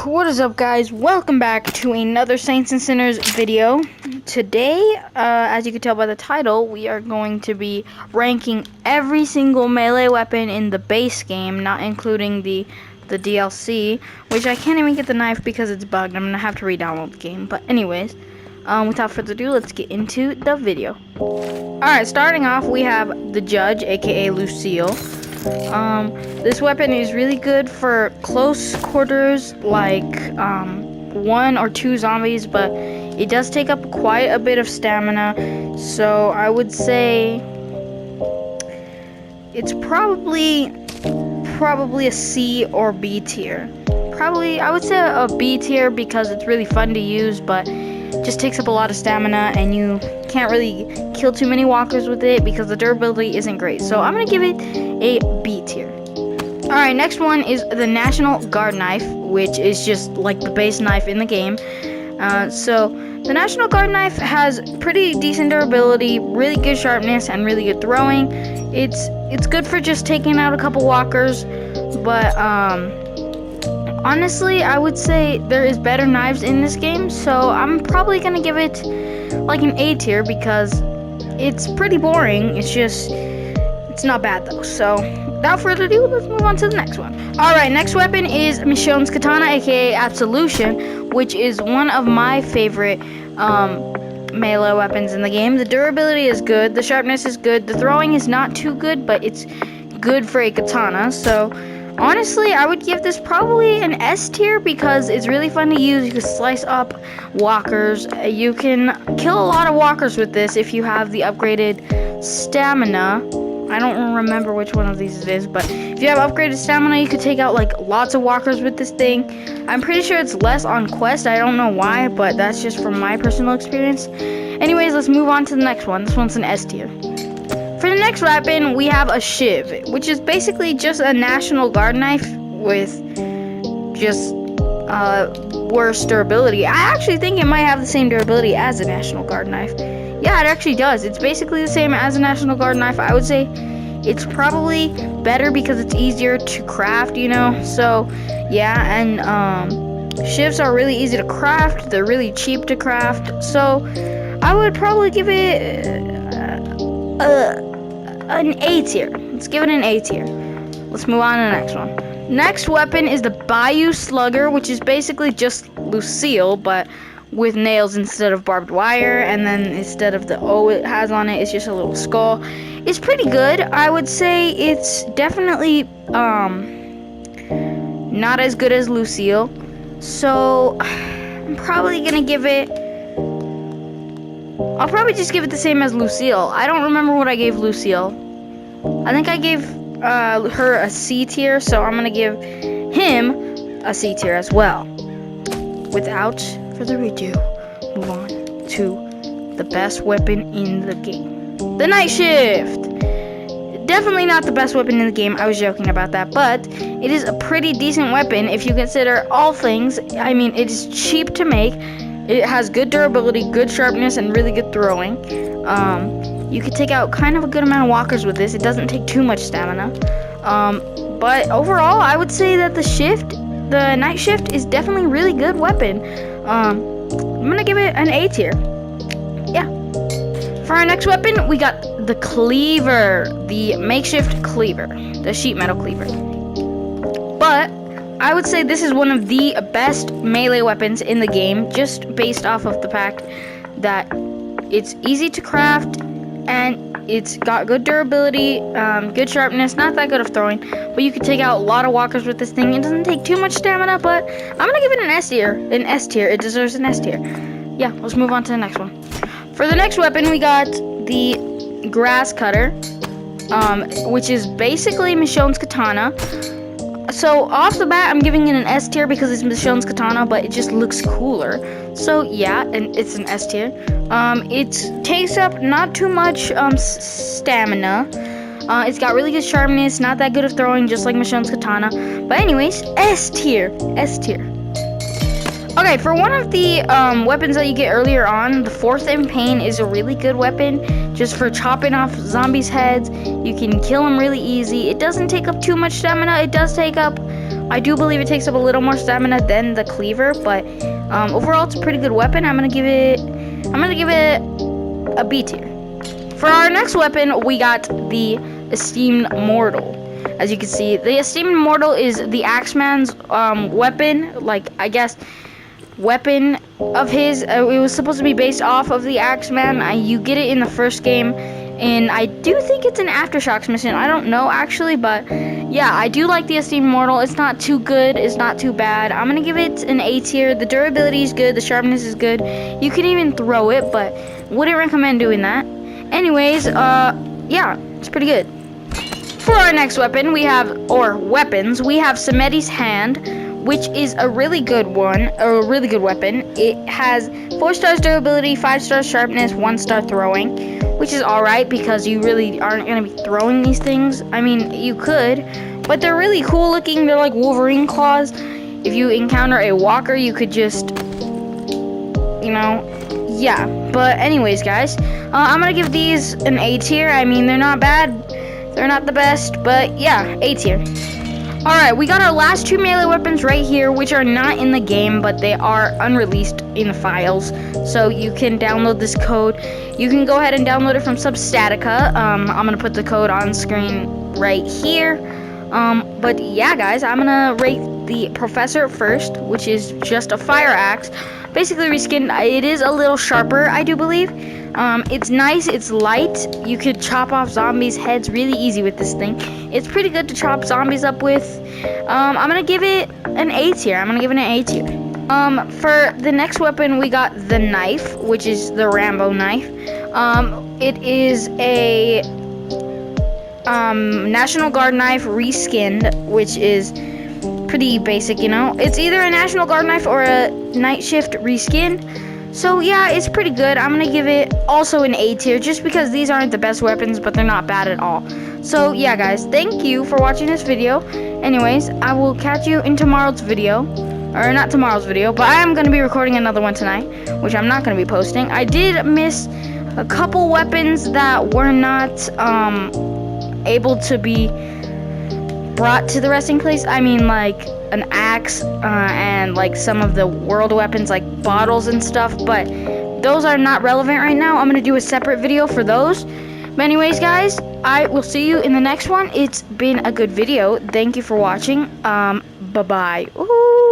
What is up, guys? Welcome back to another Saints and Sinners video. Today, as you can tell by the title, we are going to be ranking every single melee weapon in the base game, not including the DLC, which I can't even get the knife because it's bugged. I'm gonna have to re-download the game. But anyways, without further ado, let's get into the video. Alright, starting off, we have the Judge, aka Lucille. This weapon is really good for close quarters, like 1 or 2 zombies, but it does take up quite a bit of stamina, so I would say it's probably a C or B tier. I would say a B tier because it's really fun to use, but it just takes up a lot of stamina and you can't really kill too many walkers with it because the durability isn't great. So I'm gonna give it a B tier. Alright, next one is the National Guard knife, which is just like the base knife in the game. So the National Guard knife has pretty decent durability, really good sharpness, and really good throwing. It's good for just taking out a couple walkers, but honestly, I would say there is better knives in this game, so I'm probably gonna give it like an A tier because it's pretty boring. It's not bad though. So without further ado, let's move on to the next one. Alright, next weapon is Michonne's Katana, aka Absolution, which is one of my favorite melee weapons in the game. The durability is good, the sharpness is good, the throwing is not too good, but it's good for a katana. So honestly, I would give this probably an S tier because it's really fun to use. You can slice up walkers. You can kill a lot of walkers with this if you have the upgraded stamina. I don't remember which one of these it is, but if you have upgraded stamina, you could take out like lots of walkers with this thing. I'm pretty sure it's less on quest. I don't know why, but that's just from my personal experience. Anyways, let's move on to the next one. This one's an S tier. For the next weapon, we have a Shiv, which is basically just a National Guard knife with just worse durability. I actually think it might have the same durability as a National Guard knife. Yeah, it actually does. It's basically the same as a National Guard knife. I would say it's probably better because it's easier to craft, you know? So, yeah, and Shivs are really easy to craft. They're really cheap to craft. So, I would probably give it an A tier. Let's give it an A tier. Let's move on to the next one. Next weapon is the Bayou Slugger, which is basically just Lucille, but with nails instead of barbed wire, and then instead of the O it has on it, it's just a little skull. It's pretty good. I would say it's definitely not as good as Lucille. So I'm probably gonna give it, I'll probably just give it the same as Lucille. I don't remember what I gave Lucille. I think I gave her a C tier, so I'm gonna give him a C tier as well. Without further ado, move on to the best weapon in the game. The Night Shift! Definitely not the best weapon in the game, I was joking about that, but it is a pretty decent weapon if you consider all things. I mean, it is cheap to make. It has good durability, good sharpness, and really good throwing. You can take out kind of a good amount of walkers with this. It doesn't take too much stamina. But overall, I would say that the Night Shift is definitely a really good weapon. I'm gonna give it an A tier. Yeah. For our next weapon, we got the Cleaver, the makeshift cleaver, the sheet metal cleaver. But I would say this is one of the best melee weapons in the game, just based off of the fact that it's easy to craft and it's got good durability, good sharpness, not that good of throwing, but you can take out a lot of walkers with this thing. It doesn't take too much stamina, but I'm gonna give it an S tier. An S tier. It deserves an S tier. Yeah, let's move on to the next one. For the next weapon, we got the Grass Cutter, which is basically Michonne's Katana. So off the bat, I'm giving it an S tier because it's Michonne's Katana, but it just looks cooler. So yeah, and it's an S tier. It takes up not too much stamina. It's got really good sharpness, not that good of throwing, just like Michonne's Katana. But anyways, S tier. S tier. Okay, for one of the weapons that you get earlier on, the Fourth in Pain is a really good weapon just for chopping off zombies' heads. You can kill them really easy. It doesn't take up too much stamina. It does take up I do believe it takes up a little more stamina than the cleaver, but overall it's a pretty good weapon. I'm gonna give it a B tier. For our next weapon, we got the Esteemed Mortal. As you can see, the Esteemed Mortal is the Axeman's weapon, like, I guess, weapon of his. It was supposed to be based off of the Axeman. You get it in the first game, and I do think it's an Aftershocks mission. I don't know, actually, but yeah, I do like the Esteemed Mortal. It's not too good. It's not too bad. I'm going to give it an A tier. The durability is good. The sharpness is good. You can even throw it, but wouldn't recommend doing that. Anyways, yeah, it's pretty good. For our next weapon, we have Samedi's Hand, which is a really good one, or a really good weapon. It has 4 stars durability, 5 stars sharpness, 1 star throwing, which is alright because you really aren't going to be throwing these things. I mean, you could, but they're really cool looking. They're like Wolverine claws. If you encounter a walker, you could just, you know, yeah. But anyways, guys, I'm going to give these an A tier. I mean, they're not bad. They're not the best, but yeah, A tier. Alright, we got our last 2 melee weapons right here, which are not in the game, but they are unreleased in files. So you can download this code. You can go ahead and download it from Substatica. I'm going to put the code on screen right here. But yeah, guys, I'm going to rate the Professor first, which is just a fire axe. Basically reskinned. It is a little sharper, I do believe. It's nice, it's light. You could chop off zombies' heads really easy with this thing. It's pretty good to chop zombies up with. I'm gonna give it an A tier. For the next weapon, we got the knife, which is the Rambo knife. It is a National Guard knife reskinned, which is pretty basic, you know. It's either a National Guard knife or a Night Shift reskinned. So yeah, it's pretty good. I'm gonna give it also an A tier, just because these aren't the best weapons, but they're not bad at all. So yeah, guys, thank you for watching this video. Anyways, I will catch you in tomorrow's video. Or not tomorrow's video, but I am gonna be recording another one tonight, which I'm not gonna be posting. I did miss a couple weapons that were not able to be brought to the resting place. I mean, like an axe and like some of the world weapons like bottles and stuff, but those are not relevant right now. I'm gonna do a separate video for those. But anyways, guys, I will see you in the next one. It's been a good video. Thank you for watching. Bye bye. Ooh.